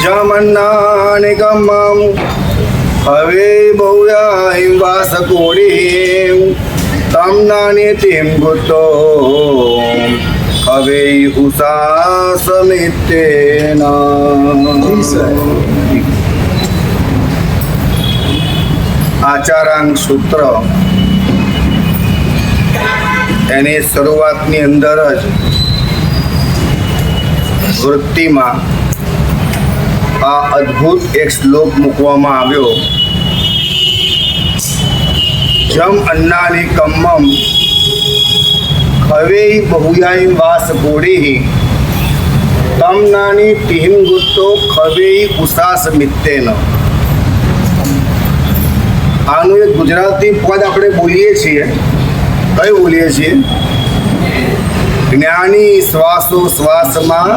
જમન્ના નિગમમ હવે બહુયા વાસ કોડી તમ નાની તીમ ગુતો હવે ઉષા સમિતેના. આચારાંગ સૂત્ર એની શરૂઆતની અંદર જ વૃત્તિમાં આ અદ્ભુત એક શ્લોક મૂકવામાં આવ્યો. જમ અન્નાની કમ્મમ હવે બહુયાઈ વાસ ગોડી તમ નાની ટીમ ગુતો ખવે ઉષાસ મિત્તેન. આનું એક ગુજરાતી પદ આપણે બોલીએ છીએ. કયું બોલીએ છીએ? જ્ઞાની શ્વાસો શ્વાસમાં,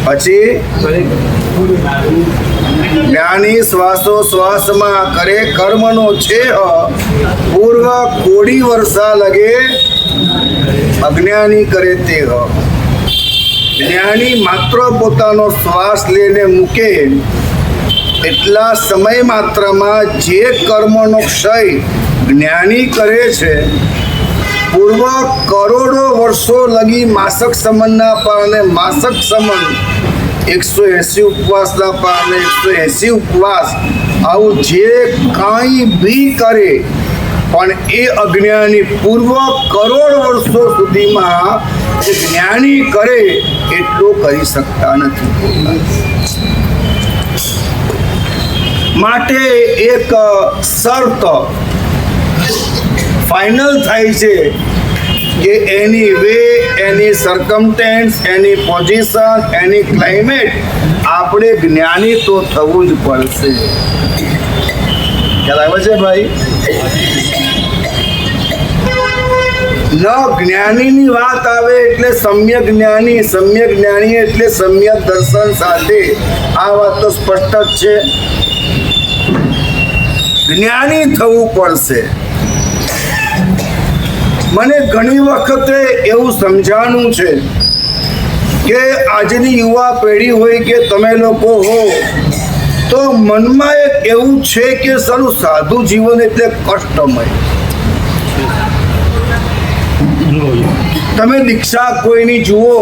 પછી જ્ઞાની શ્વાસો શ્વાસમાં કરે કર્મનો છે પૂર્વ કોડી વર્ષા લગે અજ્ઞાની કરે તે. જ્ઞાની માત્ર પોતાનો શ્વાસ લઈને મૂકે એટલા સમય માત્રમાં જે કર્મનો ક્ષય જ્ઞાની કરે છે પૂર્વ કરોડો વર્ષો લગી માસક સમનના પારણે માસક સમન 180 ઉપવાસના પારણે 180 ઉપવાસ આવું જે કાંઈ બી કરે પણ એ અજ્ઞાની પૂર્વ કરોડ વર્ષો સુધીમાં જે જ્ઞાની કરે એટલું કરી શકતા નથી. માટે એક શરત ફાઇનલ થાય છે કે એની વે, એની સર્કમસ્ટન્સ, એની પોઝિશન, એની ક્લાઇમેટ આપણે જ્ઞાની તો થવું જ પડશે. ખ્યાલ આવે છે ભાઈ? ન જ્ઞાનીની વાત આવે એટલે સમ્યક જ્ઞાની, સમ્યક જ્ઞાની એટલે સમ્યક દર્શન સાથે. આ વાત તો સ્પષ્ટ જ છે. જ્ઞાની થવું પડશે. મને ઘણી વખતે એવું સમજાણું છે કે આજની યુવા પેઢી હોય કે તમે લોકો હો તો મનમાં એક એવું છે કે સારું સાદું જીવન એટલે કષ્ટમય. તમે દીક્ષા કોઈની જુઓ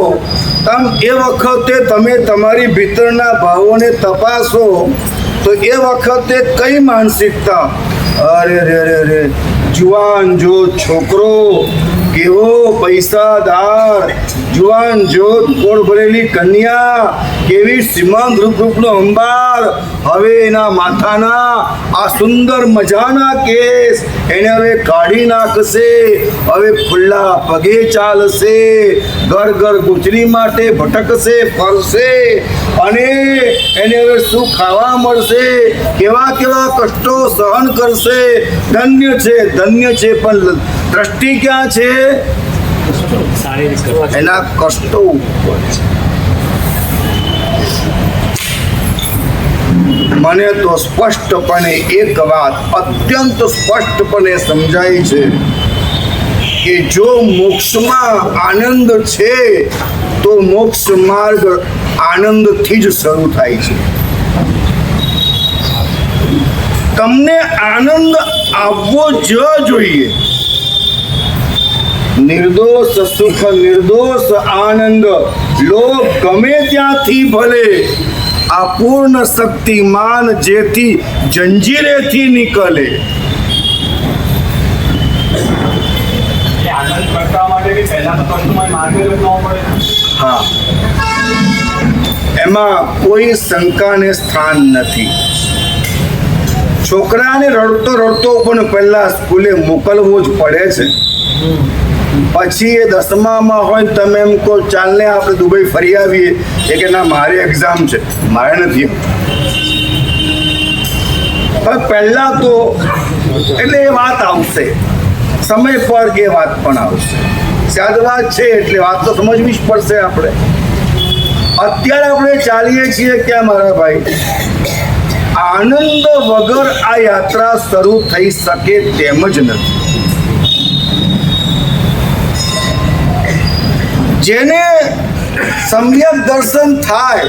તમ એ વખતે તમે તમારી ભીતરના ભાવોને તપાસો તો એ વખતે કઈ માનસિકતા, અરે રે રે રે જુવાન જો છોકરો કેવો પૈસાદાર, જુવાન જો કોળ ભરેલી કન્યા કેવી શ્રીમંત રૂપનો અંબાર, હવે એના માથાના આ સુંદર મજાના કેસ એને હવે કાઢી નાખશે, હવે ખુલ્લા પગે ચાલશે, ઘર ઘર ગુજરી માટે ભટકશે ફરશે અને એને હવે શું ખાવા મળશે, કેવા કેવા કષ્ટો સહન કરશે. ધન્ય છે, ધન્ય છે, પણ દ્રષ્ટિ ક્યાં છે? એના કષ્ટો ઉપર. મને તો સ્પષ્ટપણે એક વાત અત્યંત સ્પષ્ટપણે સમજાય છે કે જો મોક્ષમાં આનંદ છે તો મોક્ષ માર્ગ આનંદથી જ શરૂ થાય છે. તમને આનંદ આવવો જ જોઈએ. નિર્દોષ સુખ, નિર્દોષ આનંદ, લોભ ગમે ત્યાંથી ભલે, આ પૂર્ણ શક્તિમાન જેથી જંજીરેથી નીકળે. હા, એમાં કોઈ શંકાને સ્થાન નથી. છોકરાને રડતો રડતો પણ પહેલા સ્કૂલે મોકલવો જ પડે છે. પછી એ 10મામાં હોય તમે એમ કહો ચાલને આપણે દુબઈ ફરી આવીએ, એ કે ના મારે એક્ઝામ છે, મારે નથી. પણ પહેલા તો એટલે એ વાત આવશે, સમય પર એ વાત પણ આવશે. સાદ વાત છે એટલે વાત તો સમજવી જ પડશે આપણે. અત્યારે આપણે ચાલીએ છીએ ક્યાં મારા ભાઈ? આનંદ વગર આ યાત્રા શરૂ થઈ શકે તેમ જ નથી. જેને સમ્યક દર્શન થાય,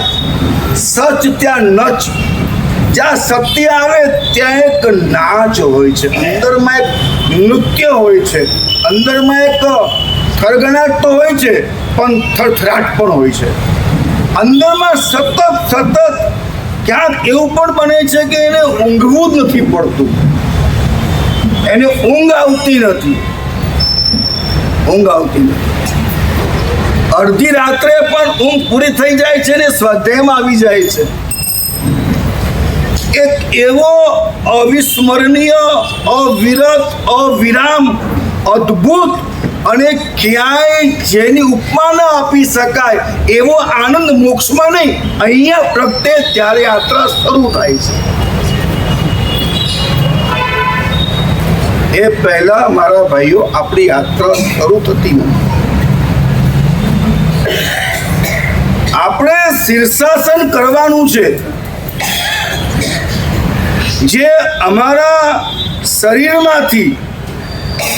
સચ ત્યાં નચ, જ્યાં સત્ય આવે ત્યાં એક નાચ હોય છે, અંદરમાં એક નૃત્ય હોય છે, અંદરમાં એક થરગણાટ તો હોય છે પણ થરથરાટ પણ હોય છે. અંદરમાં સતત ક્યાંક એવું પણ બને છે કે એને ઊંઘવું જ નથી પડતું, એને ઊંઘ આવતી નથી. અડધી રાત્રે પણ ઊંઘ પૂરી થઈ જાય છે ને સ્વાધ્યાયમાં આવી જાય છે. એક એવો અવિસ્મરણીય, અવિરત, અવિરામ, અદ્ભુત અને ક્યાંય જેની ઉપમા ન આપી શકાય એવો આનંદ મોક્ષમાં નહીં, અહીંયા પ્રગટે ત્યારે યાત્રા શરૂ થાય છે. એ પહેલા મારા ભાઈઓ આપણી યાત્રા શરૂ થતી નથી. આપણે શીર્ષાસન કરવાનું છે. જે અમારા શરીરમાંથી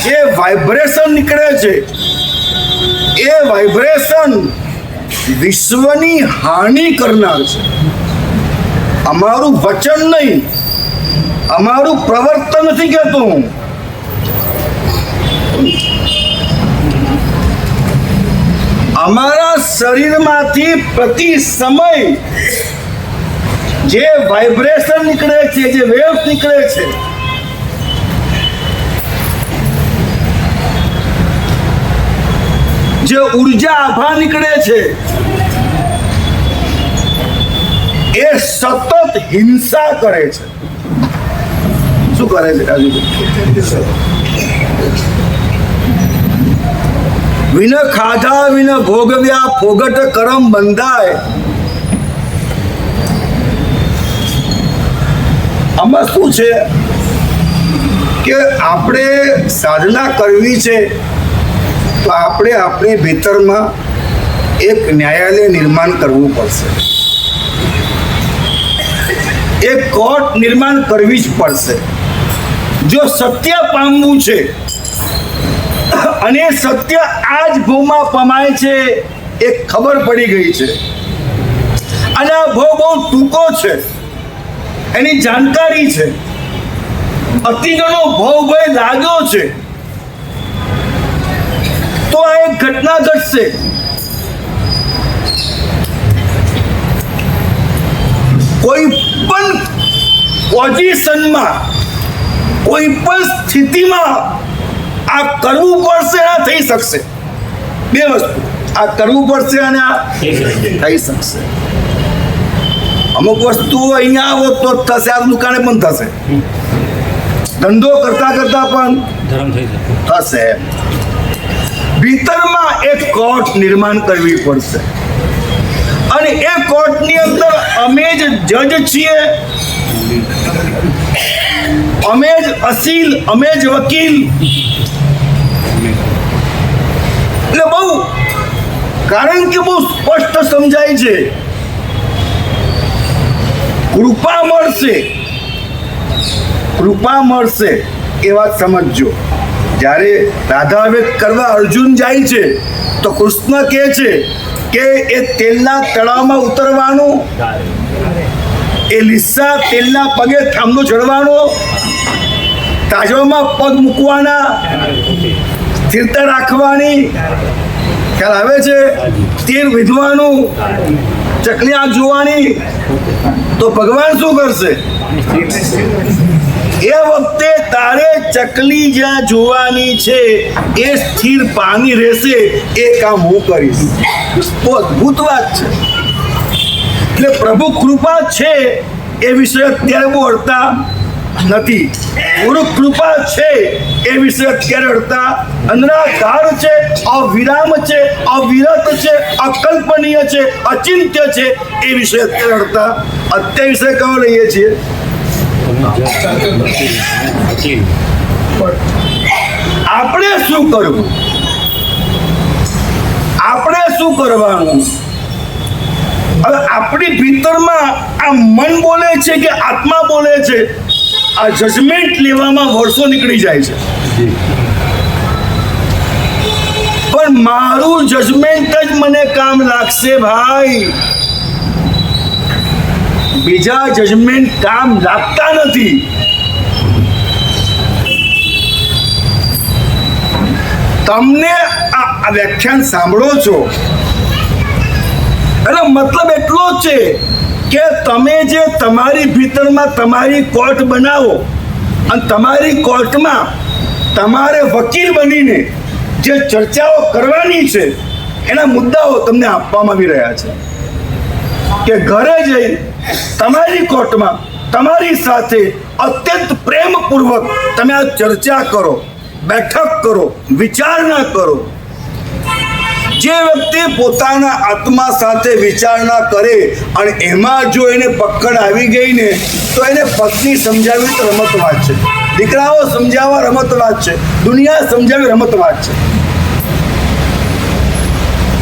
જે વાઇબ્રેશન નીકળે છે એ વાઇબ્રેશન વિશ્વની હાનિ કરનાર છે. અમારું વચન નહીં, અમારું પ્રવર્તન નથી કહેતો હું. અમારા શરીરમાંથી પ્રતિ સમય જે વાઇબ્રેશન નીકળે છે, જે વેવ્સ નીકળે છે, જે ઉર્જા આભા નીકળે છે, એ સતત હિંસા કરે છે. શું કરે છે રાજુભાઈ? વિન ખાધા વિન ભોગવ્યા ફોગટ કરમ બંધાય. આમાં શું છે કે આપણે સાધના કરવી છે તો આપણે આપણી ભીતરમાં એક ન્યાયાલય નિર્માણ કરવું પડશે, એક કોર્ટ નિર્માણ કરવી જ પડશે. જો સત્ય પામવું છે અને સત્ય આ જ ભવમાં પમાય છે એ ખબર પડી ગઈ છે, અને આ ભવ બહુ ટૂંકો છે એની જાણકારી છે. અતિગણો ભવ ભય લાગ્યો છે તો આ એક ઘટના ઘટશે. કોઈ પણ પોઝિશનમાં, કોઈ પણ સ્થિતિમાં આ કરવું પડશે, આ થઈ શકશે. બે વસ્તુ, આ કરવું પડશે અને આ થઈ શકશે. અમુક વસ્તુઓ અહીંયા આવો તો થશે, આ દુકાને પણ થશે, ધંધો કરતા કરતા પણ થશે. ભીતરમાં એક કોર્ટ નિર્માણ કરવી પડશે અને એ કોર્ટની અંદર અમે જ જજ છીએ, અમે જ અસીલ, અમે જ વકીલ. એટલે બહુ, કારણ કે બહુ સ્પષ્ટ સમજાય છે. કૃપા મળશે એ વાત સમજજો. જ્યારે રાધાવેદ કરવા અર્જુન જાય છે તો કૃષ્ણ કહે છે કે એ તેલના તળાવમાં ઉતરવાનું, એ લીસા તેલના પગે થાંભલો ચડવાનો, તાજવામાં પગ મૂકવાના, સ્થિરતા રાખવાની, ખ્યાલ આવે છે, તીર વિધવાનું, ચકલી આંખ જોવાની. તો ભગવાન શું કરશે? એ વખતે તારે ચકલી જ્યાં જોવાની છે એ સ્થિર પાણી રહેશે, એ કામ હું કરીશ. તો અદ્ભુત વાત છે. એટલે પ્રભુ કૃપા છે એ વિષય અત્યારે બહુ અડતા નથી. ગુરુ કૃપા છે એ વિષય અત્યારે અડતા, અનરાધાર છે, અવિરામ છે, અવિરત છે, અકલ્પનીય છે, અચિંત્ય છે એ વિષય અત્યારે અડતા. અત્યારે વિષય કયો લઈએ છીએ? આપણે શું કરવું, આપણે શું કરવાનું? હવે આપણી ભીતરમાં આ મન બોલે છે કે આત્મા બોલે છે, આ જજમેન્ટ લેવામાં વર્ષો નીકળી જાય છે. પણ મારું જજમેન્ટ જ મને કામ લાગશે ભાઈ, બીજા જજમેન્ટ કામ લાગતા નથી. તમને આ વ્યાખ્યાન સાંભળો છો એનો મતલબ એટલો જ છે કે તમે જે તમારી ભીતરમાં તમારી કોર્ટ બનાવો અને તમારી કોર્ટમાં તમારે વકીલ બનીને જે ચર્ચાઓ કરવાની છે એના મુદ્દાઓ તમને આપવામાં આવી રહ્યા છે કે ઘરે જઈ તમારી કોર્ટમાં તમારી સાથે અત્યંત પ્રેમપૂર્વક તમે આ ચર્ચા કરો, બેઠક કરો, વિચારણા કરો. જે વ્યક્તિ પોતાના આત્મા સાથે વિચારણા કરે અને એમાં જો એને પકડ આવી ગઈ ને તો એને પત્ની સમજાવી તો રમત વાત છે, દીકરાઓ સમજાવવા રમત વાત છે, દુનિયા સમજાવી રમત વાત છે.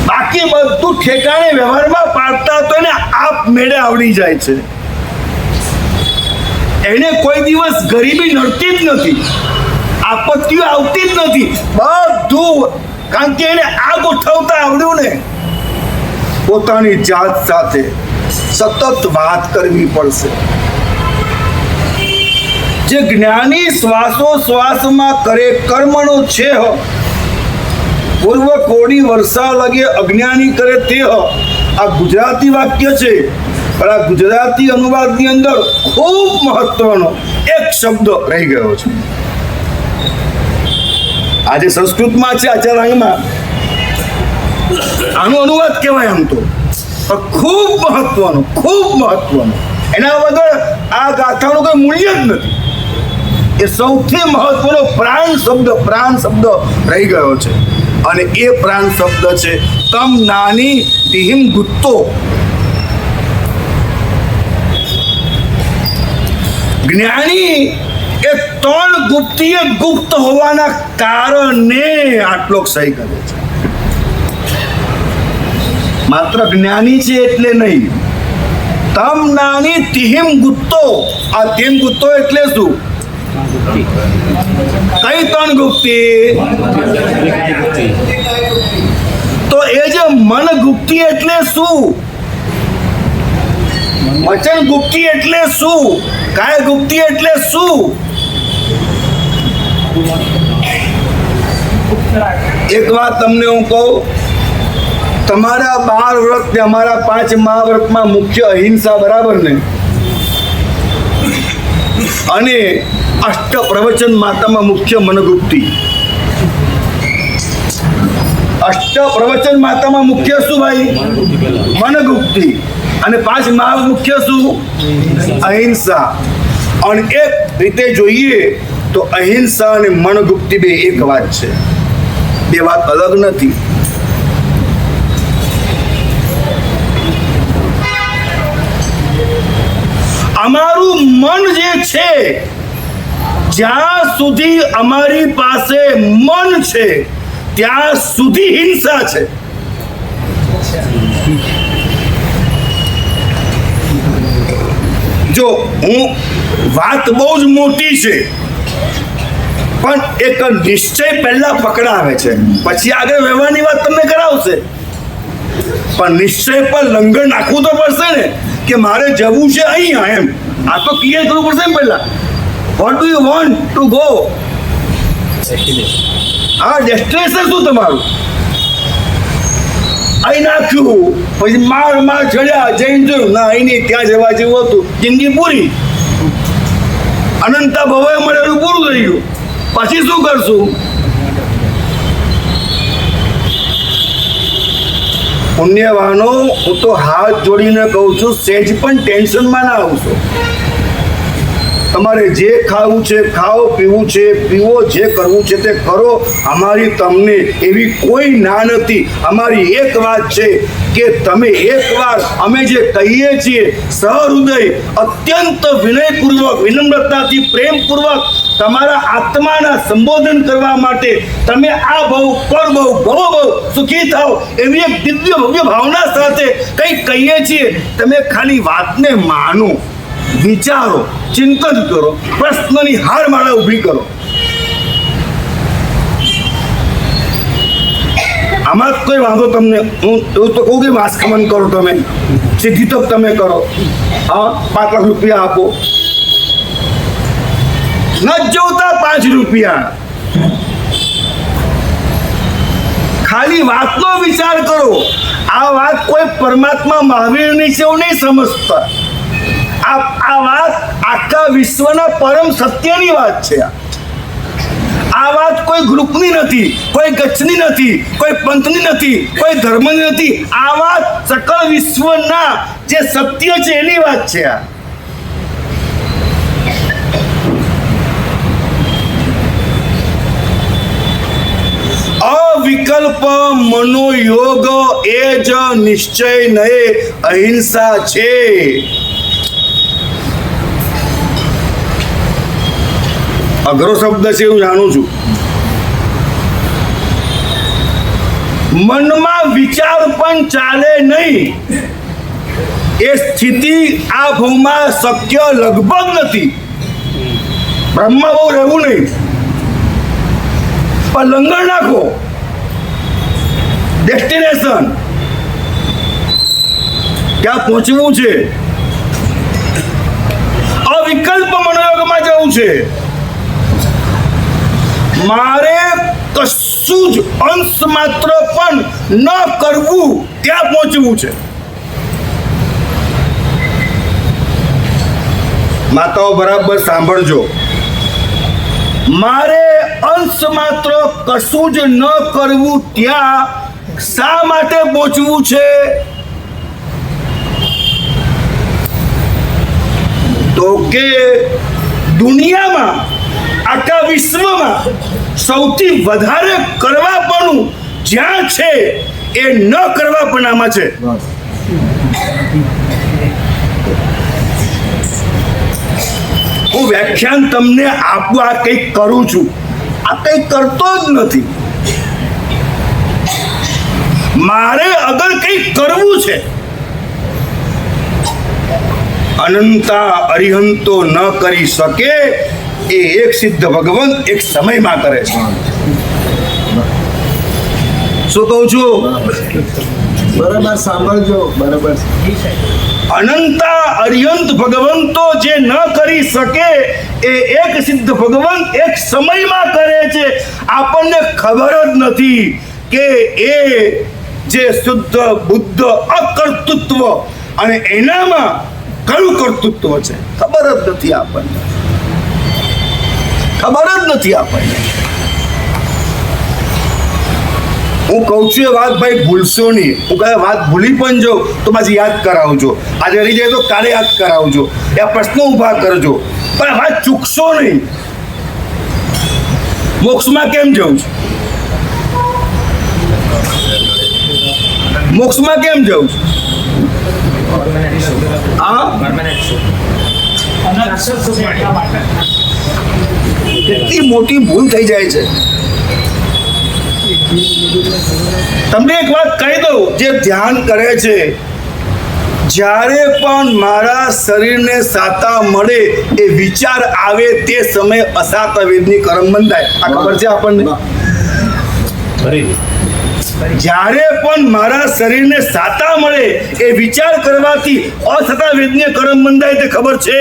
બાકી બધું ઠેકાણે વ્યવહારમાં પાડતા તો એને આપમેળે આવડી જાય છે. એને કોઈ દિવસ ગરીબી નડતી જ નથી, આપત્તિઓ આવતી જ નથી. બધું કારણ કે એને આ ગોઠવતા આવડ્યું ને. પોતાની જાત સાથે સતત વાત કરવી પડશે. જે જ્ઞાની શ્વાસોશ્વાસમાં કરે કર્મનો છે, પૂર્વ કોડી વર્ષા લગે અજ્ઞાની કરે તે. આ ગુજરાતી વાક્ય છે, પણ આ ગુજરાતી અનુવાદની અંદર ખૂબ મહત્વનો એક શબ્દ રહી ગયો છે. આજે સંસ્કૃતમાં છે, આચાર્યમાં આનો અનુવાદ કહેવાય આમ તો, ખૂબ મહત્વનો, ખૂબ મહત્વનો. એના વગર આ ગાથાનું કોઈ મૂલ્ય જ નથી. એ સૌથી મહત્વનો પ્રાણ શબ્દ રહી ગયો છે અને એ પ્રાણ શબ્દ છે તમ નાની તિહિમ ગુત્તો. જ્ઞાની એ ત્રણ ગુપ્તીય ગુપ્ત હોવાના કારણે આટલો સહી કરે છે. માત્ર જ્ઞાની છે એટલે નહીં. તમ નાની તિહિમ ગુત્તો. આ તિહિમ ગુત્તો એટલે શું? કઈ ત્રણ ગુપ્તી? તો એ જે મન ગુપ્તી એટલે શું? વચન ગુપ્તી એટલે શું? કાય ગુપ્તી એટલે શું? એક વાત તમને હું કહું, તમારા 12 વ્રત ને અમારા 5 મહાવ્રતમાં મુખ્ય અહિંસા, બરાબર ને? અને અષ્ટ પ્રવચન માતામાં મુખ્ય મનગુપ્તિ. અષ્ટ પ્રવચન માતામાં મુખ્ય શું ભાઈ? મનગુપ્તિ. અને 5 મહા મુખ્ય શું? અહિંસા. અને એક રીતે જોઈએ તો અહિંસા અને મનગુપ્તિ બે એક વાત છે, બે વાત અલગ નથી. અમારું મન જે છે, જ્યાં સુધી અમારી પાસે મન છે ત્યાં સુધી હિંસા છે. જો હું વાત બહુ જ મોટી છે, પણ એક નિશ્ચય પહેલા પકડાવે છે, પછી આગળ વ્યવહારની વાત તમને કરાવશે. પણ નિશ્ચય પર લંગર નાખવું તો પડશે ને કે મારે જવું છે અહીંયા, એમ આ તો ક્લિયર કરવું પડશે ને પહેલા. What do you want to go? હા, ડેસ્ટિનેશન શું તમારું? અહીં નાખ્યું, પછી માર ચડ્યા, જઈને જોયું ના અહીં નહીં, ત્યાં જવા જેવું હતું, જિંદગી પૂરી. અનંતા ભવે મળેલું પૂરું થઈ ગયું, પછી શું કરશું? પુણ્યવાનો, હું તો હાથ જોડીને કહું છું, સહેજ પણ ટેન્શનમાં ના આવશો. તમારે જે ખાવું છે ખાઓ, પીવું છે પીવો, જે કરવું છે તે કરો. અમારી તમને એવી કોઈ ના નથી. અમારી એક વાત છે કે તમે એકવાર અમે જે કહીએ છીએ સહૃદય, અત્યંત વિનયપૂર્વક, વિનમ્રતાથી, પ્રેમપૂર્વક તમારા આત્માના સંબોધન કરવા માટે તમે આ બહુ પર બહુ ભવો બહુ સુખી થાઓ એવી એક દિવ્ય ભવ્ય ભાવના સાથે કંઈ કહીએ છીએ. તમે ખાલી વાતને માનો, વિચારો, ચિંતન કરો, પ્રશ્નની હારમાળા ઊભી કરો. આમાં કોઈ વાંધો તમને, હું એવું તો કહું કે વાસ્કમન કરો, તમે સીધી તક તમે કરો. હા, 5 લાખ રૂપિયા આપો, ન જોતા 5 રૂપિયા, ખાલી વાતનો વિચાર કરો. આ વાત કોઈ પરમાત્મા મહાવીરની છે એવું નહીં સમજતા. આ વાત આખા વિશ્વના પરમ સત્યની વાત છે. આ વાત કોઈ ગ્રુપની નથી, કોઈ ગચ્છની નથી, કોઈ પંથની નથી, કોઈ ધર્મની નથી. આ વાત સકળ વિશ્વના જે સત્ય છે એની વાત છે. અવિકલ્પ મનોયોગ એ જ નિશ્ચય નહે અહિંસા છે. અઘરો શબ્દ છે હું જાણું છું. મનમાં વિચાર પણ ચાલે નહીં એ સ્થિતિ આ ભૂમાં શક્ય લગભગ નથી. બ્રહ્મા બહુ રહેવું નહીં, પણ લંગર નાખો. ડેસ્ટિનેશન ક્યાં પહોંચવું છે, અવિકલ્પ મનોયોગમાં જવું છે. મારે કશું જ અંશ માત્ર પણ ન કરવું, ત્યાં પહોંચવું છે. માતાઓ બરાબર સાંભળજો. મારે અંશ માત્ર કશું જ ન કરવું, ત્યાં શા માટે પહોંચવું છે? તો કે દુનિયામાં, આખા વિશ્વમાં સૌથી વધારે કરવાપણું જ્યાં છે એ ન કરવાપણામાં છે. હું વ્યાખ્યાન તમને આપું, આ કંઈક કરું છું, આ કંઈક કરતો જ નથી. મારે અગર કંઈક કરવું છે, અનંતા અરિહંતો ન કરી શકે એ એક સિદ્ધ ભગવંત એક સમયમાં કરે છે. શું કહું છું? બરાબર સાંભળજો. બરાબર. અનંતા અરિહંત ભગવંતો જે ન કરી શકે એ એક સિદ્ધ ભગવંત એક સમયમાં કરે છે. આપણને ખબર જ નથી કે એ જે શુદ્ધ બુદ્ધ અકર્તૃત્વ અને એનામાં કયું કર્તૃત્વ છે, ખબર જ નથી આપણને. ખબર જ નથી આપણને. હું કહું છું એ વાત ભાઈ ભૂલશો નહીં. હું કહે વાત ભૂલી પણ જાઉં તો પાછી યાદ કરાવજો. આજે રહી જાય તો કાલે યાદ કરાવજો. એ પ્રશ્નો ઊભા કરજો, પણ આ વાત ચૂકશો નહીં. મોક્ષમાં કેમ જવું છું? મોક્ષમાં કેમ જવું છું? કેટલી મોટી ભૂલ થઈ જાય છે. તમને એક વાત કહી દઉં, જે ધ્યાન કરે છે, જ્યારે પણ મારા શરીરને સાતા મળે એ વિચાર આવે તે સમયે અસાત વેદની કરમ બંધાય. આ ખબર છે આપણને? જ્યારે પણ મારા શરીરને સાતા મળે એ વિચાર કરવાથી અસતા વેદની કરમ બંધાય તે ખબર છે?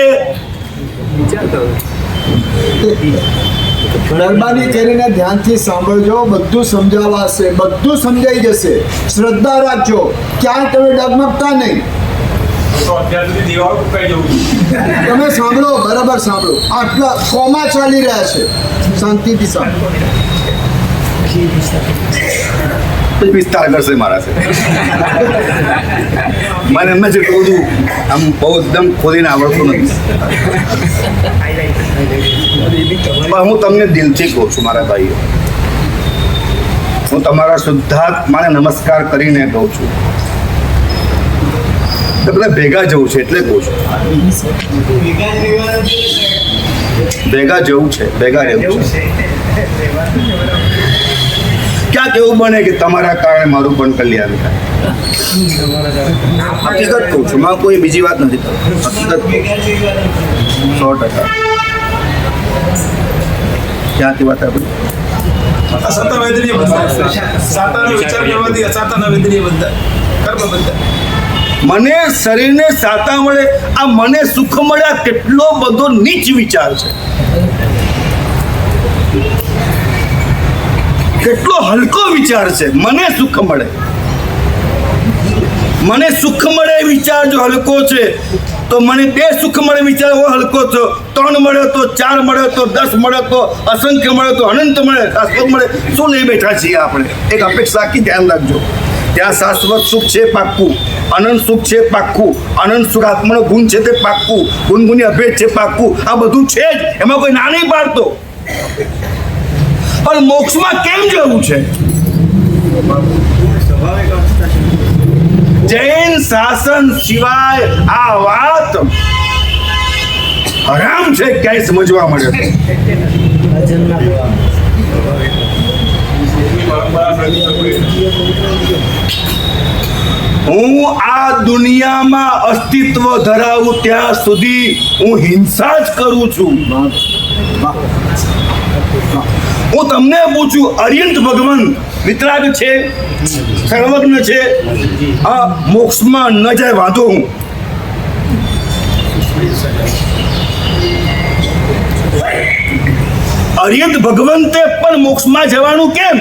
મહેરબાની કરીને ધ્યાનથી સાંભળજો. બધું સમજાવાશે, બધું સમજાઈ જશે. શ્રદ્ધા રાખજો, ક્યાંય તમે ડગમગતા નહીં. તમે સાંભળો, બરાબર સાંભળો. આટલા કોમા ચાલી રહ્યા છે, શાંતિથી સાંભળો. વિસ્તાર કરશે મારા છે. મને એમને જેટલું બધું આમ બહુ એકદમ ખોલીને આવડતું નથી, પણ હું તમને દિલથી કહું છું મારા ભાઈઓ. હું તમારા શુદ્ધાત્માને નમસ્કાર કરીને કહું છું. બધા ભેગા જવું છે એટલે કહું છું. ભેગા જવું છે, ભેગા રહેવું છે. ક્યાંક એવું બને કે તમારા કારણે મારું પણ કલ્યાણ થાય. હકીકત કહું છું, માં કોઈ બીજી વાત નથી કરતો. હકીકત 100%. ક્યાંથી વાત આપણી? અસાતા વેદનીય બંધાય, સાતાનો વિચાર કરવાથી અસાતાના વેદનીય બંધાય, કર્મ બંધાય. મને શરીરને સાતા મળે, આ મને સુખ મળે, આ કેટલો બધો નીચ વિચાર છે. કેટલો હલકો વિચાર છે. મને સુખ મળે, મને સુખ મળે એ વિચાર જો હલકો છે તો મને 2 સુખ મળે વિચાર એવો હલકો છે. 3 મળે તો 4 મળે તો 10 મળે તો અસંખ્ય મળે તો અનંત મળે, શાશ્વત મળે. શું લઈ બેઠા છીએ આપણે? એક અપેક્ષા કી ધ્યાન રાખજો. ત્યાં શાશ્વત સુખ છે પાક્કું, અનંત સુખ છે પાક્કું, અનંત સુખ આત્માનો ગુણ છે તે પાક્કું, ગુણગુણી અભેદ છે પાક્કું. આ બધું છે જ, એમાં કોઈ ના નહીં પાડતો. પણ મોક્ષમાં કેમ જવું છે? જૈન શાસન સિવાય આ વાત હરામ છે, ક્યાંય સમજવા મળે. હું આ દુનિયામાં અસ્તિત્વ ધરાવું ત્યાં સુધી હું હિંસા જ કરું છું. હું તમને પૂછું, અર્યંત ભગવાન વિતરાગ છે, સર્વજ્ઞ છે, આ મોક્ષમાં ન જાય વાંધો હું. અર્યંત ભગવંતે પણ મોક્ષમાં જવાનું કેમ?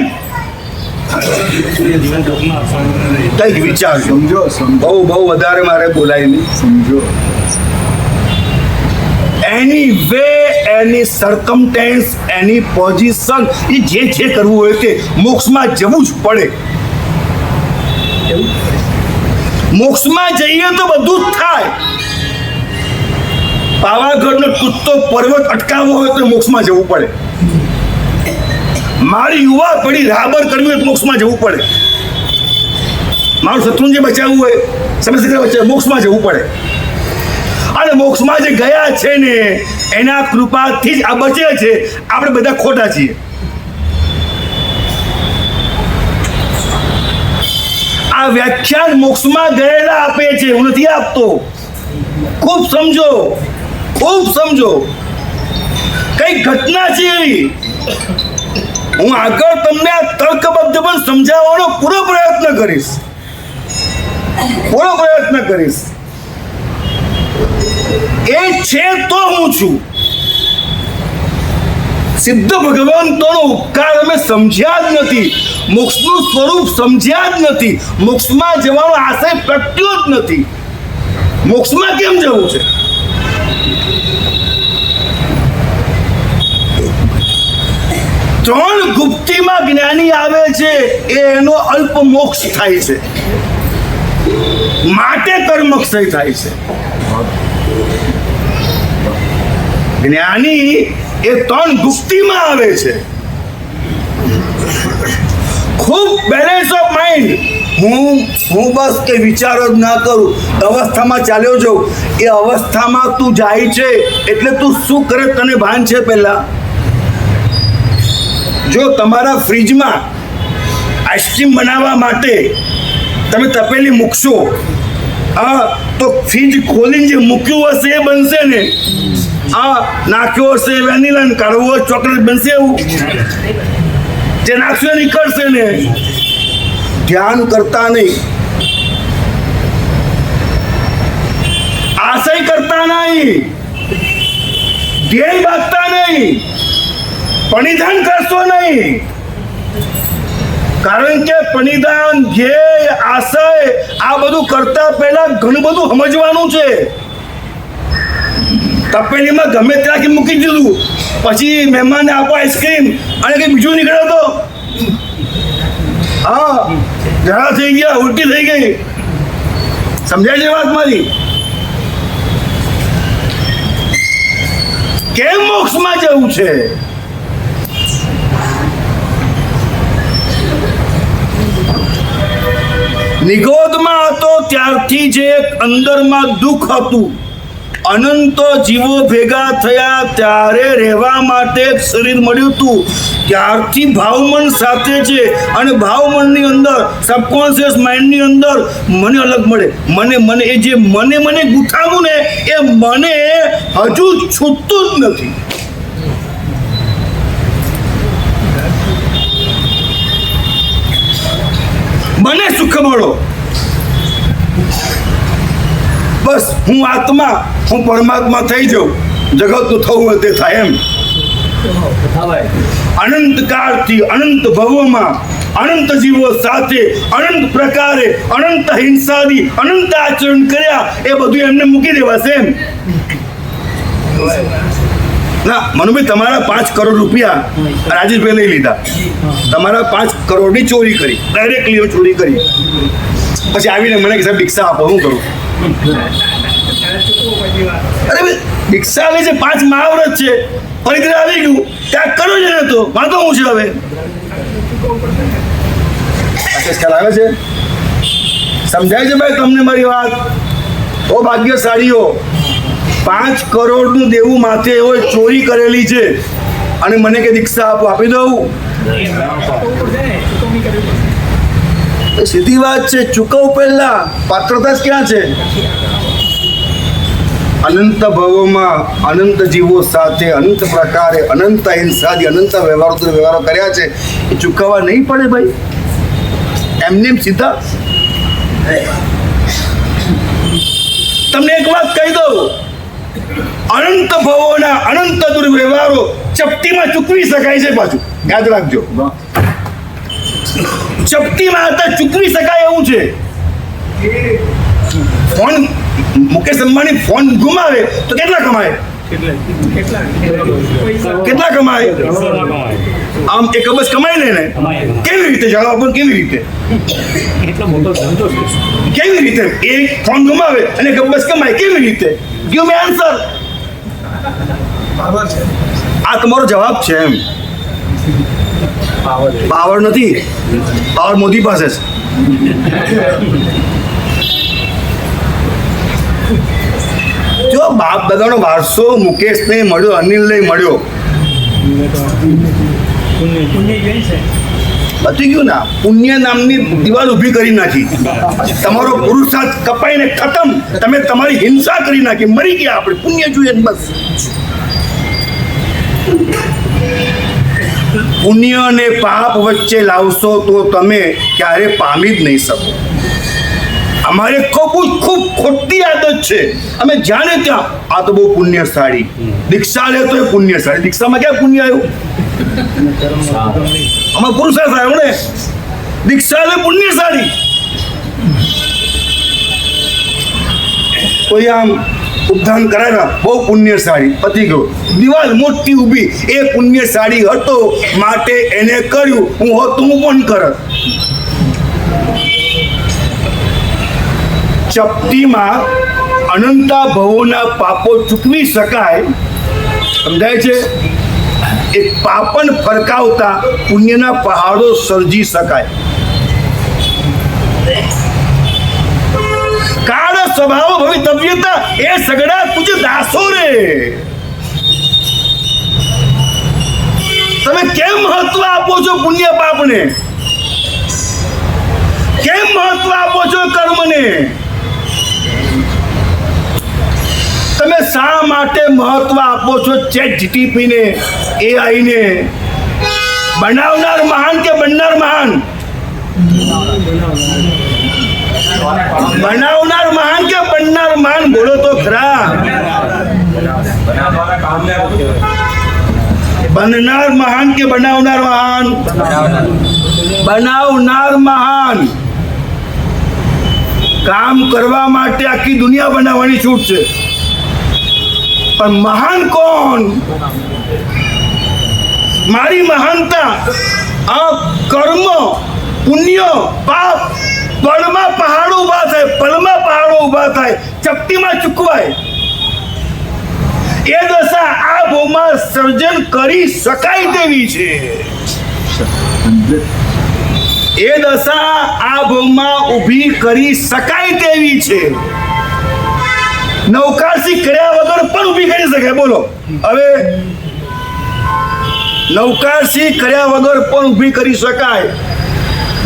કઈક વિચાર સમજો. બહુ વધારે મારે બોલાય નહીં. સમજો. એની વે, એની સર્કમટેન્સ, એની પોઝિશન, એ જે કરવું હોય તે મોક્ષમાં જવું જ પડે. મોક્ષમાં જઈએ તો બધું જ થાય. પાવાગઢનો તૂટતો પર્વત અટકાવવો હોય તો મોક્ષમાં જવું પડે. મારી યુવા પડી રાબર કરવી હોય તો મોક્ષમાં જવું પડે. મારું શત્રુંજય બચાવવું હોય, સમસ્યા બચાવ, મોક્ષમાં જવું પડે. અને મોક્ષમાં જે ગયા છે ને એના કૃપાથી જ આ બચે છે. આપણે બધા ખોટા છીએ. આ વ્યાખ્યાન મોક્ષમાં ગયેલા આપે છે, હું નથી આપતો. ખૂબ સમજો, ખૂબ સમજો. કઈ ઘટના છે એવી. હું આગળ તમને આ તર્કબદ્ધ પણ સમજાવવાનો પૂરો પ્રયત્ન કરીશ. એ છે તો હું છું. સિદ્ધ ભગવંતોનો ઉપકાર અમે સમજ્યા જ નથી. મોક્ષનું સ્વરૂપ સમજ્યા જ નથી. મોક્ષમાં જવાનો આશય પ્રગટ્યો જ નથી. મોક્ષમાં કેમ જવું છે? ત્રણ ગુપ્તીમાં જ્ઞાની આવે છે એનો અલ્પ મોક્ષ થાય છે, માટે કર્મક્ષય થાય છે. જ્ઞાની એ 3 ગુપ્તીમાં આવે છે. ખૂબ બેલેન્સ ઓફ માઇન્ડ. હું બસ કે વિચારો જ ના કરું, અવસ્થામાં ચાલ્યો જાઉં. એ અવસ્થામાં તું જાય છે એટલે તું શું કરે તને ભાન છે? પહેલા જો તમારા ફ્રીજમાં આઈસ્ક્રીમ બનાવવા માટે તમે તપેલી મૂકશો, તો ફ્રીજ ખોલીને જે મૂક્યું હશે એ બનશે ને. નાખ્યો હશે વેનીલા ને કાઢવો ચોકલેટ બનશે. એવું જે નાખશો એ નીકળશે ને. ધ્યાન કરતા નહીં, આશય કરતા નહીં, ધ્યેય બાંધતા નહીં, પરિધાન કરશો નહીં. કારણ કે પરિધાન, ધ્યેય, આશય આ બધું કરતા પહેલા ઘણું બધું સમજવાનું છે. તપેલીમાં ગમે ત્યાંથી મૂકી દીધું, પછી મહેમાનને આપો આઈસ્ક્રીમ અને કંઈ બીજું નીકળે તો ઘણા થઈ ગયા, ઉલટી થઈ ગઈ. સમજાય છે વાત મારી? કેમ મોક્ષમાં જવું છે? નિગોદમાં હતો ત્યારથી જે અંદરમાં દુઃખ હતું અનંત જીવો ભેગા થયા ત્યારે રહેવા માટે એક શરીર મળ્યું હતું. ત્યારથી ભાવમન સાથે છે અને ભાવમનની અંદર સબકોન્શિયસ માઇન્ડની અંદર મને અલગ મળે. મને એ જે મને ગુથાવું ને એ મને હજુ છૂટતું જ નથી. મને સુખ મળો, બસ હું આત્મા, હું પરમાત્મા થઈ જાઉં, જગતનું થવું હોય તે થાય એમ. અનંત કાળથી અનંત ભવોમાં અનંત જીવો સાથે અનંત પ્રકારે અનંત હિંસાથી અનંત આચરણ કર્યા એ બધું એમને મૂકી દેવાશે એમ. ના મનુભાઈ, તમારા 5 કરોડ રૂપિયા રાજેશભાઈ લઈ લીધા, તમારા 5 કરોડની ચોરી કરી, ડાયરેક્ટલી ચોરી કરી, પછી આવીને મને કે સાહેબ દીક્ષા આપો, હું કરું? અરે ભાઈ, દીક્ષા લે છે, 5 મહાવ્રત છે, પરિગ્રહ આવી ગયું, ત્યાગ કરો છે ને, તો વાંધો હું છે હવે? ખ્યાલ આવે છે? સમજાય છે ભાઈ તમને મારી વાત? ઓ ભાગ્યશાળીઓ, 5 કરોડનું દેવું માથે હોય, ચોરી કરેલી છે, અને મને કે દીક્ષા આપો, આપી દઉં? સીધી વાત છે, ચૂકવ પહેલા, પાત્રતા જ ક્યાં છે? અનંત ભવોમાં અનંત જીવો સાથે અનંત પ્રકારે અનંત હિંસાથી અનંત વ્યવહારો કર્યા છે, એ ચૂકવવા નહીં પડે ભાઈ? એમને એમ સીધા. તમને એક વાત કહી દઉં, અનંત ભવોના અનંત દુર્વ્યવહારો ચપટીમાં ચૂકવી શકાય છે. પાછું યાદ રાખજો, ચપટીમાં હતા ચૂકવી શકાય એવું છે. ફોન મુકેશ અંબાણી ફોન ગુમાવે તો કેટલા કમાય? કેટલા કમાય? આમ એક અબજ કમાઈ લે ને? કેવી રીતે જવાબ આપો? કેવી રીતે? કેવી રીતે એ ફોન ગુમાવે અને એક અબજ કમાય? કેવી રીતે? ગિવ મી આન્સર. આ તમારો જવાબ છે એમ? પાવર નથી, પાવર મોદી પાસે છે. જો બાપ દાદાનો વારસો મુકેશને મળ્યો, અનિલને મળ્યો, પતી ગયું ના? પુણ્ય નામની દિવાલ ઊભી કરી નાખી, તમારો પુરુષાર્થ કપાઈને ખતમ, તમે તમારી હિંસા કરી નાખી, મરી ગયા. આપણે પુણ્ય જોઈએ બસ. પુણ્ય અને પાપ વચ્ચે લાવશો તો તમે ક્યારે પામી જ નહીં શકો. અમારે ખૂબ ખોટી આદત છે, અમે જાણે ત્યાં આ તો બહુ પુણ્યશાળી, દીક્ષા લે તો એ પુણ્યશાળી. દીક્ષામાં ક્યાં પુણ્ય આવ્યું? આમાં પુરુષાર્થ આવ્યો ને. દીક્ષા લે પુણ્યશાળી. કોઈ આમ ઉપધાન કરાવ્યા, બહુ પુણ્યશાળી, પતી ગયો. દિવાલ મોટી ઊભી, એ પુણ્યશાળી હતો માટે એને કર્યું, હું હોત તો હું પણ કરત. ચપટીમાં અનંતા ભવોના પાપો ચૂકવી શકાય, સમજાય છે? એક પાપન ફરકાવતા પુણ્યના પહાડો સર્જી શકાય. કાળ સ્વભાવ ભવિતવ્યતા એ સગડા તુજ દાસો રે. તમે કેમ મહત્વ આપો છો પુણ્ય પાપને? કેમ મહત્વ આપો છો કર્મને? તમે શા માટે મહત્વ આપો છો ChatGPT ને, AI ને? બનાવનાર મહાન કે બનનાર મહાન? બનાવનાર મહાન કે બનનાર મહાન? બોલો તો ખરા. બનનાર મહાન કે બનાવનાર મહાન? બનાવનાર મહાન. કામ કરવા માટે આખી દુનિયા બનાવવાની છૂટ છે, પણ મહાન કોણ? મારી મહાનતા આ કર્મ, પુણ્ય, પાપ, પળમાં પહાડો ઊભા થાય, પળમાં પહાડો ઊભા થાય, ચપટીમાં ચૂકવાય. એ દશા આ ભૂમાં સર્જન કરી શકાય તેવી છે. એ દશા આ ભૂમાં ઊભી કરી શકાય તેવી છે. નવકારસી કર્યા વગર પણ ઊભી કરી શકે. બોલો હવે નવકારસી કર્યા વગર પણ ઊભી કરી શકાય,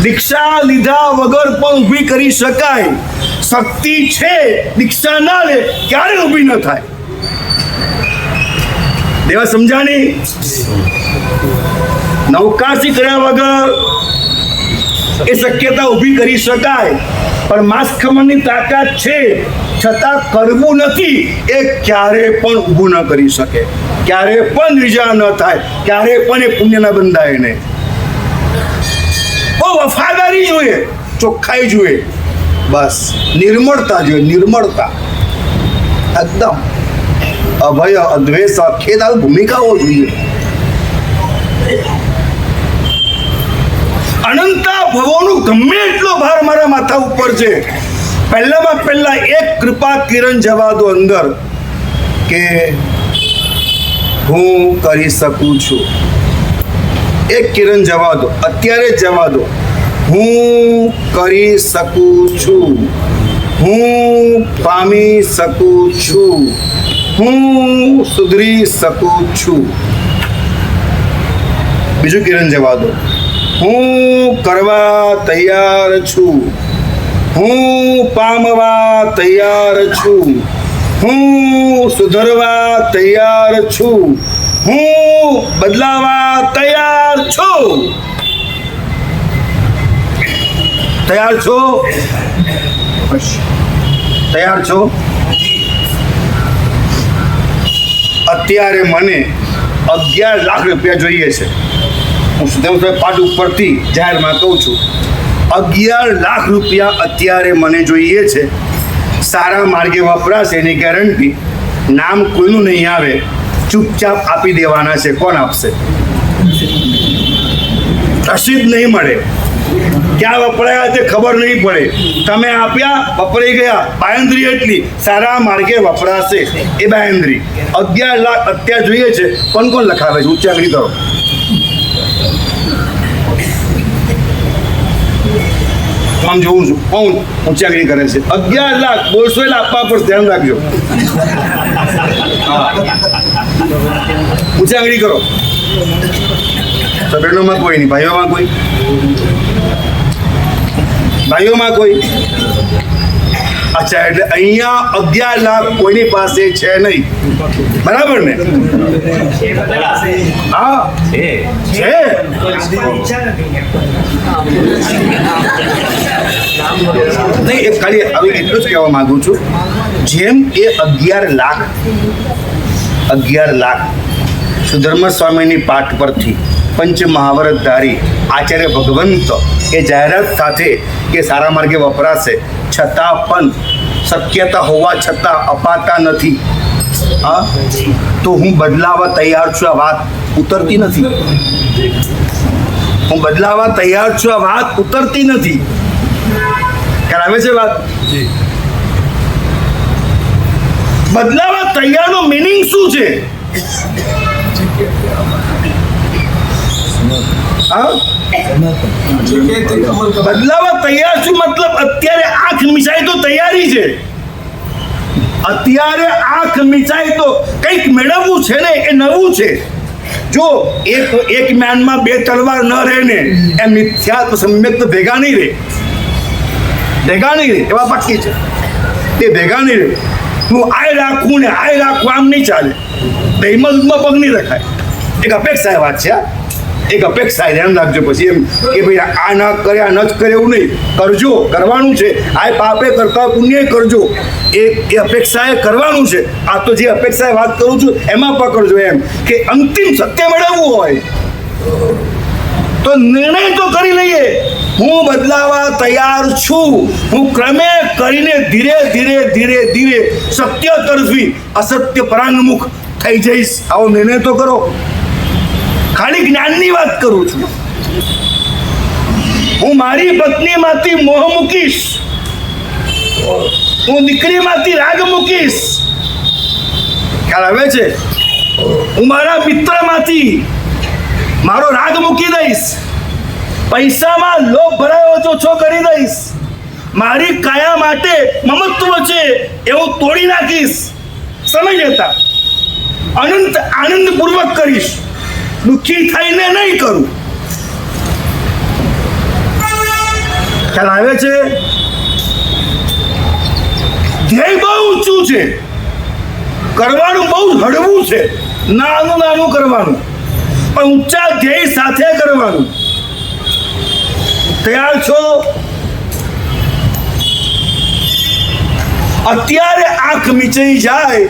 દીક્ષા લીધા વગર પણ ઊભી કરી શકાય. શક્તિ છે, દીક્ષા ના લે ક્યારે ઊભી ન થાય. દેવા સમજાણી? નવકારસી કર્યા વગર એ શક્યતા ઊભી કરી શકાય, પણ માંસ ખમણની તાકાત છે છતાં કરવું નથી, એ ક્યારે પણ ઊભું ન કરી શકે, ક્યારે પણ નિર્જા ન થાય, ક્યારે પણ એ પુણ્ય ન બંધાય નહીં. બહુ વફાદારી જોઈએ, ચોખ્ખાઈ જોઈએ, બસ નિર્મળતા જોઈએ, નિર્મળતા એકદમ અભય અદ્વેષ ખેદ આવી ભૂમિકાઓ જોઈએ. અનંતા ભવોનું ગમે એટલો ભાર મારા માથા ઉપર છે, પહેલામાં પહેલા એક કૃપા કિરણ જવા દો અંદર કે હું કરી શકું છું. એક કિરણ જવા દો, અત્યારે જ જવા દો. હું કરી શકું છું, હું પામી શકું છું, હું સુધરી શકું છું. બીજું કિરણ જવા દો. હું કરવા તૈયાર છું, હું પામવા તૈયાર છું, હું સુધરવા તૈયાર છું, હું બદલાવા તૈયાર છું. તૈયાર છો? તૈયાર છો? અત્યારે મને 11 લાખ રૂપિયા જોઈએ છે. હું સુધેવભાઈ પાટ ઉપરથી જાહેરમાં કહું છું, 11 લાખ રૂપિયા અત્યારે મને જોઈએ છે. સારા માર્ગે વપરાશે એની ગેરંટી. નામ કોઈનું નહીં આવે, ચૂપચાપ આપી દેવાના છે. કોણ આપશે? રસીદ નહીં મળે, ક્યાં વપરાયા તે ખબર નહીં પડે. તમે આપ્યા, વપરાઈ ગયા. બાંયંદ્રી એટલી સારા માર્ગે વપરાશે એ બાંયંદ્રી. 11 લાખ અત્યારે જોઈએ છે. કોણ કોણ લખાવે છે? ઉચ્ચારણી કરો. આમ જોઉં છું કોણ ઊંચાગણી કરે છે. 11 લાખ બોલશો એટલે આપવા પર ધ્યાન રાખજો. ઊંચાગણી કરો. તો બહેનોમાં કોઈ નહીં, ભાઈઓમાં કોઈ? ભાઈઓમાં કોઈ? અચ્છા, એટલે અહીંયા 11 લાખ કોઈની પાસે છે નહીં, બરાબર ને? હા છે. નહીં, એ ખાલી હવે એટલું જ કહેવા માંગુ છું, જેમ એ 11 લાખ સુધર્મ સ્વામીની પાઠ પરથી પંચ મહાવરતધારી આચાર્ય ભગવંત એ જાહેરાત સાથે કે સારા માર્ગે વપરાશે, છતાં પણ શક્યતા હોવા છતાં અપાતા નથી. હા, તો હું બદલાવા તૈયાર છું. આ વાત ઉતરતી નથી. હું બદલાવા તૈયાર છું. આ વાત ઉતરતી નથી. ખ્યાલ આવે છે વાત? બદલાવા તૈયારનો મિનિંગ શું છે? બદલાવા તૈયાર છું મતલબ અત્યારે આંખ મિચાય તો તૈયારી છે. અત્યારે આંખ મિચાય તો કંઈક મેળવવું છે ને, એ નવું છે. જો એક મ્યાનમાં 2 તલવાર ન રહે ને, એ મિથ્યા સમ્યક તો ભેગા નહીં રહે. એવા પાકી છે તે ભેગા નહીં રહે. હું આય રાખું ને આય રાખું આમ નહીં ચાલે. દહીંમાં દૂધમાં પગ નહીં રખાય. એક અપેક્ષા વાત છે. એક અપેક્ષા ધ્યાન રાખજો. પછી એમ કે ભાઈ આ ન કરે, આ ન જ કરે એવું નહીં. કરજો, કરવાનું છે. આ પાપે કરતા પુણ્ય કરજો. એ અપેક્ષાએ કરવાનું છે. આ તો જે અપેક્ષાએ વાત કરું છું એમાં પકડજો. એમ કે અંતિમ સત્ય મેળવવું હોય તો નિર્ણય તો કરી લઈએ. હું બદલાવા તૈયાર છું. હું ક્રમે કરીને ધીરે ધીરે ધીરે ધીરે સત્ય તરફી અસત્ય પરાંગમુખ થઈ જઈશ. આવો નિર્ણય તો કરો. ખાલી જ્ઞાનની વાત કરું છું. હું મારી પત્નીમાંથી મોહ મૂકીશ, હું દીકરીમાંથી રાગ મૂકીશ. ખ્યાલ આવે છે? હું મારા મિત્રમાંથી મારો રાગ મૂકી દઈશ. પૈસામાં લોભ ભરાયો ઓછો કરી દઈશ. મારી કાયા માટે મમત્વ છે એ હું તોડી નાખીશ. સમય જતા અનંત આનંદપૂર્વક કરીશ, દુઃખી થઈને નહીં કરું. ખ્યાલ આવે છે? ધ્યેય બહુ ઊંચું છે, કરવાનું બહુ હળવું છે, નાનું નાનું કરવાનું, પણ ઊંચા ધ્યેય સાથે કરવાનું. તૈયાર છો? અત્યારે આંખ મીચાઈ જાય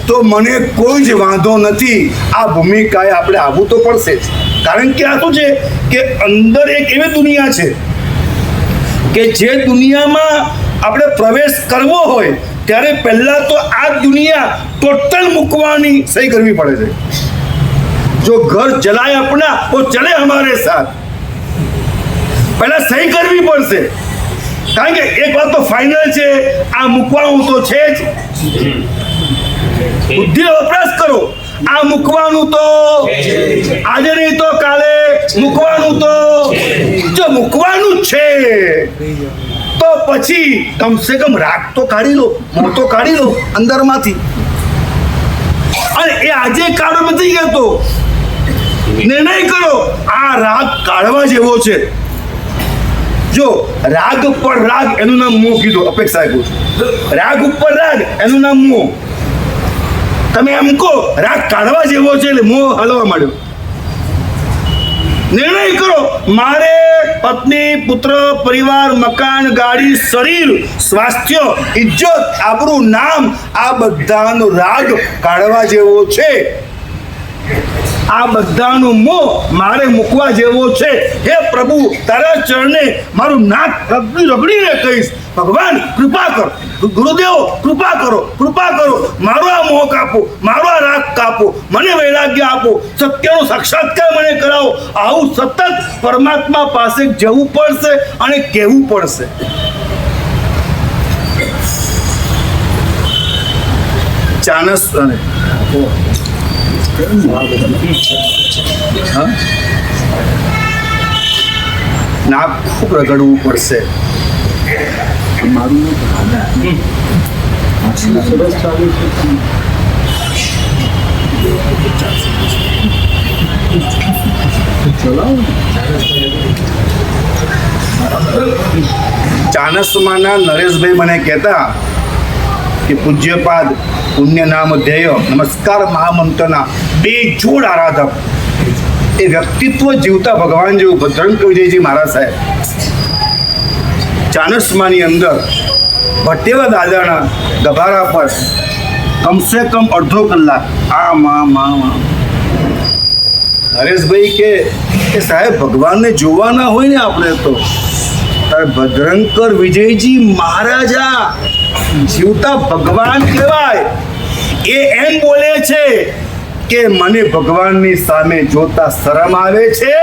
તો મને કોઈ જ વાંધો નથી. આ ભૂમિકાએ આપણે આવવું તો પડશે જ. કારણ કે આ શું છે કે અંદર એક એવી દુનિયા છે કે જે દુનિયામાં આપણે પ્રવેશ કરવો હોય ત્યારે પહેલા તો આ દુનિયા ટોટલ મૂકવાની સહી કરવી પડે છે. જો ઘર ચલાય अपना वो चले हमारे साथ, પહેલા સહી કરવી પડશે. કારણ કે એક વાત તો ફાઇનલ છે, આ મૂકવાનું તો છે જ. બુદ્ધિનો વપરાશ કરો. આ મૂકવાનું તો આજે નહીં તો કાલે, મૂકવાનું તો જો મૂકવાનું જ છે તો પછી કમસે કમ રાગ તો કાઢી લો, મોં તો કાઢી લો અંદરમાંથી. અને એ આજે કાઢો નથી કહેતો, નિર્ણય કરો આ રાગ કાઢવા જેવો છે. જો રાગ પર રાગ એનું નામ મોહ કીધું, અપેક્ષા આપ્યું. રાગ ઉપર રાગ એનું નામ મોહ. તમે એમ કહો રાગ કાઢવા જેવો છે એટલે મોહ હલવા માંડ્યો. નિર્ણય કરો મારે પત્ની, પુત્ર, પરિવાર, મકાન, ગાડી, શરીર, સ્વાસ્થ્ય, ઇજ્જત, આબરૂ, નામ આ બધાનો રાગ કાઢવા જેવો છે. આ બધાનો મોહ મારે મૂકવા જેવો છે. હે પ્રભુ, તારા ચરણે મારું નાક રગડીને કહીશ, ભગવાન કૃપા કરો, ગુરુદેવ કૃપા કરો, કૃપા કરો, મારો આ મોહ કાપો, મારો આ રાગ કાપો, મને વૈરાગ્ય આપો, સત્યનો સાક્ષાત્કાર મને કરાવો. આવું સતત પરમાત્મા પાસે જવું પડશે અને કહેવું પડશે. ચાનસ અને નાક ખૂબ રગડવું પડશે. સરસ ચાલુ છે. ચલાવો. ચાણસ્માના નરેશભાઈ મને કહેતા કે પૂજ્યપાદ પુણ્ય નામ ધ્યેય નમસ્કાર મહામંત્રના બેજોડ આરાધક એ વ્યક્તિત્વ જીવતા ભગવાન જેવું ભદ્રંક વિજયજી મહારાજ સાહેબ ચાણસ્માની અંદર ભટ્ટેવા દાદાના ગભારા પર કમસે કમ અડધો કલાક નરેશભાઈ કે સાહેબ ભગવાનને જોવાના હોય ને આપણે તો તારે ભદ્રંકર વિજયજી મહારાજા જીવતા ભગવાન કહેવાય. એ એમ બોલે છે કે મને ભગવાનની સામે જોતા શરમ આવે છે,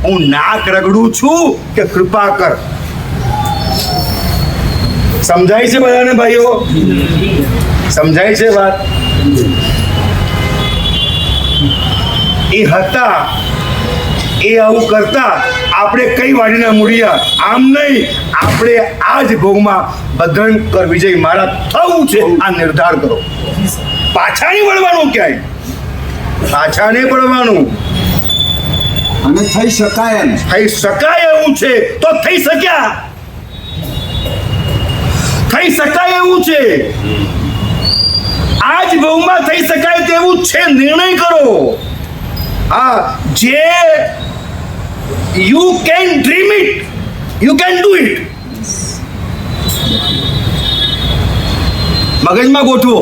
હું નાક રગડું છું કે કૃપા કર. સમજાય છે બધાને ભાઈઓ? સમજાય છે વાત? એ હતા એ આવું કરતા આપણે કઈ વાડીના મૂળિયા આમ નહીં, આપણે આ જ ભોગમાં ભદ્રંકર વિજય મારા થવું છે આ નિર્ધાર કરો. પાછા નહીં વળવાનું, ક્યાંય પાછા નહીં પડવાનું. અને થઈ શકાય એમ. થઈ શકાય એવું છે તો થઈ શક્યા, થઈ શકાય એવું છે. આ જ ભોગમાં થઈ શકાય તેવું છે. નિર્ણય કરો. હા, જે you can dream it, you can do it. મગજમાં ગોઠવો.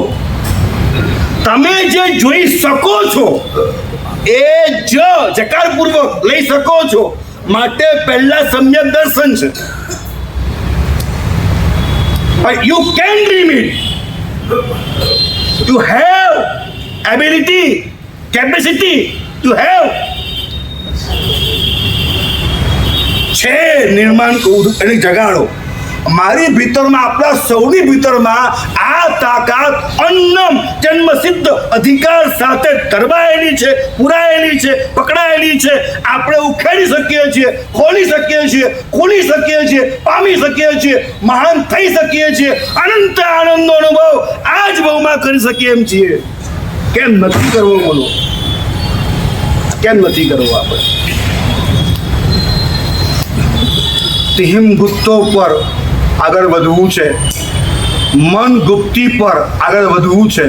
તમે જે જોઈ શકો છો એ જકારપૂર્વક લઈ શકો છો, માટે પહેલા સમ્યક દર્શન છે. You can dream it. You have ability, capacity, you have છે નિર્માણ એને જગાડો. મારી ભીતરમાં, આપણા સૌની ભીતરમાં આ તાકાત અન્નમ જન્મસિદ્ધ અધિકાર સાથે ધરબાયેલી છે, પુરાયેલી છે, પકડાયેલી છે. આપણે ઉખેડી શકીએ છીએ, ખોલી શકીએ છીએ, ખોલી શકીએ છીએ, પામી શકીએ છીએ, મહાન થઈ શકીએ છીએ, અનંત આનંદનો અનુભવ આ જ ભાવમાં કરી શકીએ એમ છીએ. કેમ નથી કરવો બોલો? કેમ નથી કરવો? આપણે તિહિમ ગુપ્તો પર આગળ વધવું છે, મન ગુપ્તી પર આગળ વધવું છે.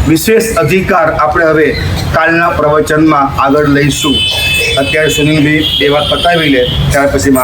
વિશેષ અધિકાર આપણે હવે કાલના પ્રવચનમાં આગળ લઈશું. અત્યારે સુનિલભાઈ એ વાત પતાવી લે, ત્યાર પછી